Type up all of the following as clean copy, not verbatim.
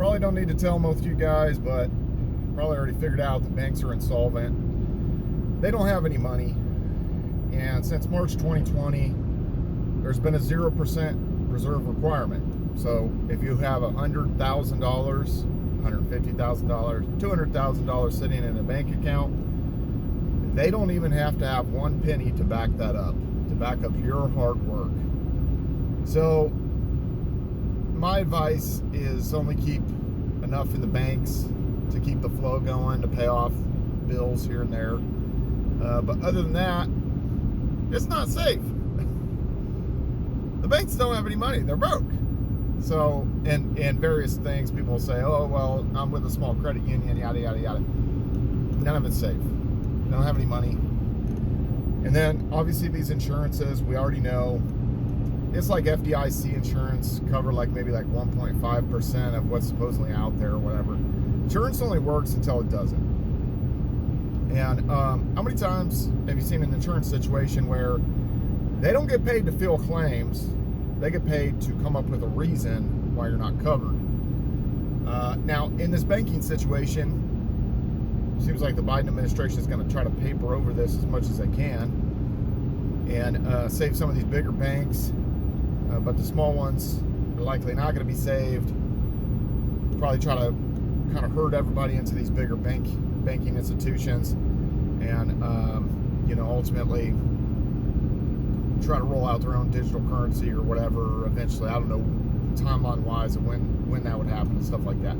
Probably don't need to tell most of you guys, but probably already figured out the banks are insolvent. They don't have any money. And since March 2020, there's been a 0% reserve requirement. So if you have $100,000, $150,000, $200,000 sitting in a bank account, they don't even have to have one penny to back that up, to back up your hard work. So my advice is only keep enough in the banks to keep the flow going, to pay off bills here and there. But other than that, it's not safe. The banks don't have any money. They're broke. So, and various things, people say, oh, well, I'm with a small credit union, yada, yada, yada. None of it's safe. They don't have any money. And then, obviously, these insurances, we already know, it's like FDIC insurance, cover like maybe like 1.5% of what's supposedly out there or whatever. Insurance only works until it doesn't. And how many times have you seen an insurance situation where they don't get paid to fill claims, they get paid to come up with a reason why you're not covered? Now, in this banking situation, it seems like the Biden administration is going to try to paper over this as much as they can and save some of these bigger banks. But the small ones are likely not going to be saved. Probably try to kind of herd everybody into these bigger banking institutions, and ultimately try to roll out their own digital currency or whatever eventually. I don't know timeline wise of when that would happen and stuff like that.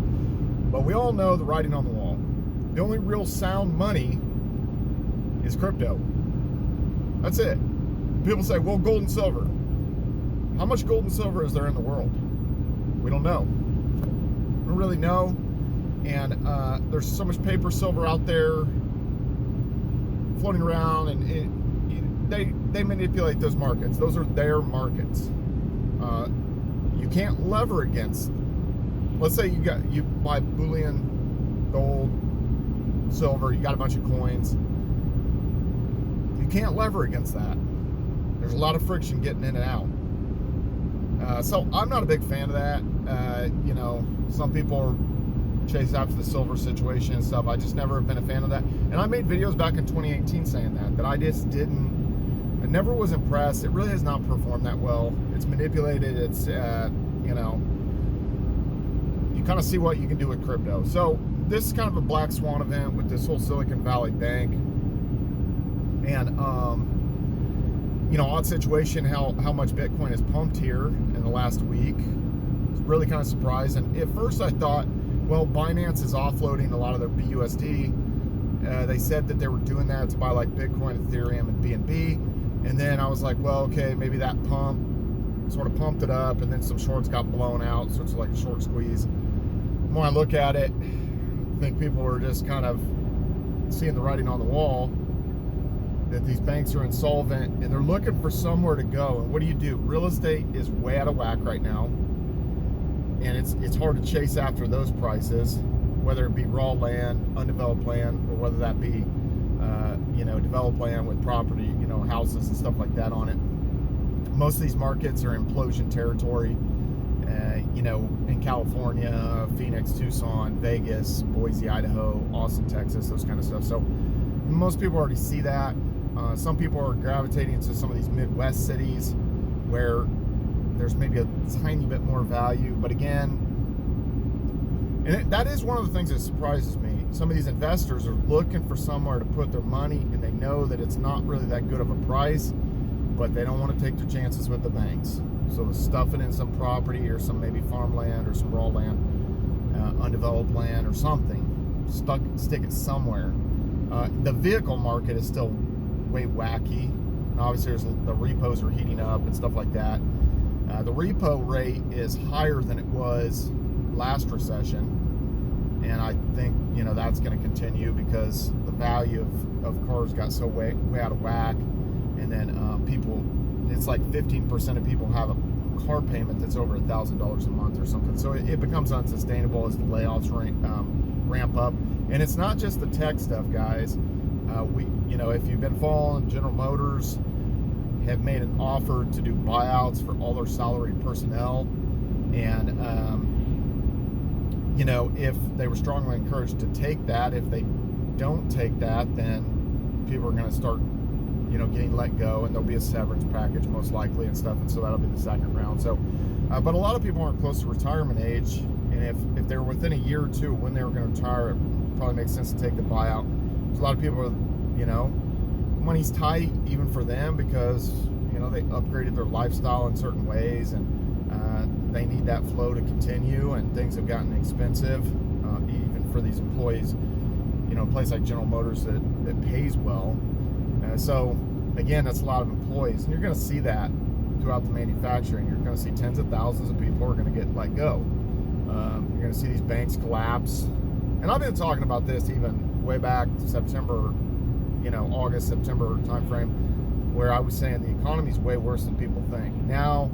But we all know the writing on the wall. The only real sound money is crypto. That's it. People say, well, gold and silver. How much gold and silver is there in the world? We don't know. We don't really know. And there's so much paper silver out there floating around, and they manipulate those markets. Those are their markets. You can't lever against. Let's say you buy bullion, gold, silver. You got a bunch of coins. You can't lever against that. There's a lot of friction getting in and out. So I'm not a big fan of that. Some people are chase after the silver situation and stuff. I just never have been a fan of that. And I made videos back in 2018 saying that I just I never was impressed. It really has not performed that well. It's manipulated. It's, you kind of see what you can do with crypto. So this is kind of a black swan event with this whole Silicon Valley Bank. And, odd situation how much Bitcoin has pumped here in the last week. It's really kind of surprised. And at first I thought, well, Binance is offloading a lot of their BUSD. They said that they were doing that to buy like Bitcoin, Ethereum, and BNB. And then I was like, well, okay, maybe that pump sort of pumped it up, and then some shorts got blown out, so it's like a short squeeze. The more I look at it, I think people are just kind of seeing the writing on the wall that these banks are insolvent, and they're looking for somewhere to go. And what do? Real estate is way out of whack right now. And it's hard to chase after those prices, whether it be raw land, undeveloped land, or whether that be, developed land with property, houses and stuff like that on it. Most of these markets are implosion territory, in California, Phoenix, Tucson, Vegas, Boise, Idaho, Austin, Texas, those kind of stuff. So most people already see that. Some people are gravitating to some of these Midwest cities where there's maybe a tiny bit more value. But again, that is one of the things that surprises me. Some of these investors are looking for somewhere to put their money, and they know that it's not really that good of a price, but they don't want to take their chances with the banks. So they stuff it in some property or some maybe farmland or some raw land, undeveloped land or something. Stick it somewhere. The vehicle market is still way wacky. Obviously, the repos are heating up and stuff like that. The repo rate is higher than it was last recession, and I think that's going to continue because the value of cars got so way out of whack, and then it's like 15% of people have a car payment that's over $1,000 a month or something. So it becomes unsustainable as the layoffs ramp up. And it's not just the tech stuff, guys. If you've been following, General Motors have made an offer to do buyouts for all their salaried personnel, and you know, if they were strongly encouraged to take that. If they don't take that, then people are going to start, you know, getting let go, and there'll be a severance package most likely and stuff, and so that'll be the second round. So, but a lot of people aren't close to retirement age, and if they're within a year or two when they were going to retire, it probably makes sense to take the buyout. Because a lot of people are, you know, money's tight even for them because, you know, they upgraded their lifestyle in certain ways, and they need that flow to continue, and things have gotten expensive, even for these employees. You know, a place like General Motors that pays well. So again, that's a lot of employees, and you're going to see that throughout the manufacturing. You're going to see tens of thousands of people are going to get let go. You're going to see these banks collapse, and I've been talking about this even way back September, you know, August, September timeframe, where I was saying the economy's way worse than people think. Now,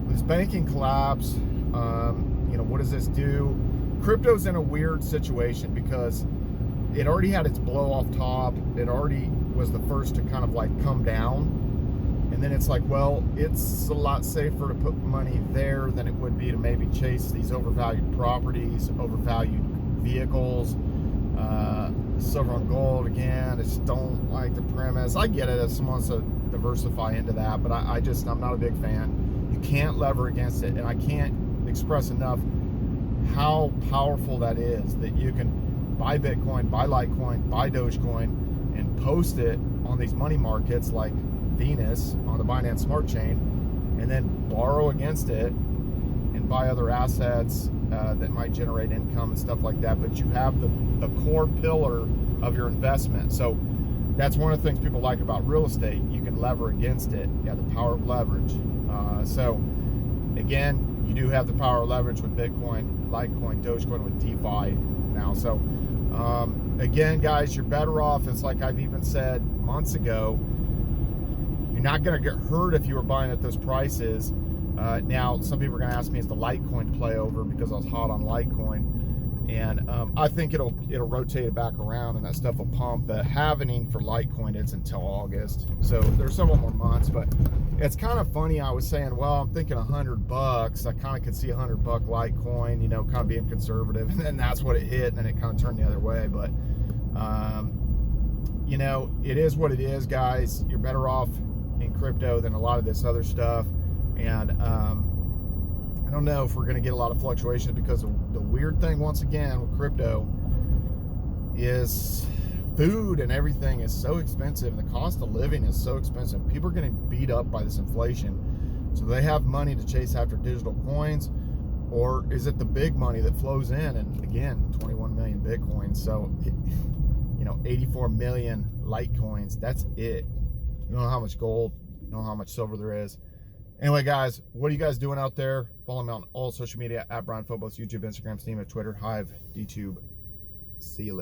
this banking collapse, you know, what does this do? Crypto's in a weird situation because it already had its blow off top. It already was the first to kind of like come down. And then it's like, well, it's a lot safer to put money there than it would be to maybe chase these overvalued properties, overvalued vehicles, silver and gold. Again, I just don't like the premise. I get it if someone wants to diversify into that, but I'm not a big fan. You can't lever against it, and I can't express enough how powerful that is, that you can buy Bitcoin, buy Litecoin, buy Dogecoin, and post it on these money markets like Venus on the Binance Smart Chain, and then borrow against it and buy other assets that might generate income and stuff like that. But you have the core pillar of your investment. So that's one of the things people like about real estate. You can lever against it. You have the power of leverage. So again, you do have the power of leverage with Bitcoin, Litecoin, Dogecoin, with DeFi now. So again, guys, you're better off. It's like I've even said months ago, you're not going to get hurt if you were buying at those prices. Now, some people are going to ask me, is the Litecoin play over, because I was hot on Litecoin, and I think it'll rotate it back around and that stuff will pump. The halvening for Litecoin is until August, so there's several more months. But it's kind of funny. I was saying, well, I'm thinking $100. I kind of could see $100 Litecoin, you know, kind of being conservative, and then that's what it hit, and then it kind of turned the other way. But you know, it is what it is, guys. You're better off in crypto than a lot of this other stuff. And I don't know if we're going to get a lot of fluctuations, because the weird thing, once again, with crypto is food and everything is so expensive, and the cost of living is so expensive. People are getting beat up by this inflation. So they have money to chase after digital coins, or is it the big money that flows in? And again, 21 million Bitcoins. So, you know, 84 million Litecoins. That's it. You know how much gold, you know how much silver there is. Anyway, guys, what are you guys doing out there? Follow me on all social media at Brian Phobos, YouTube, Instagram, Steam, Twitter, Hive, DTube. See you later.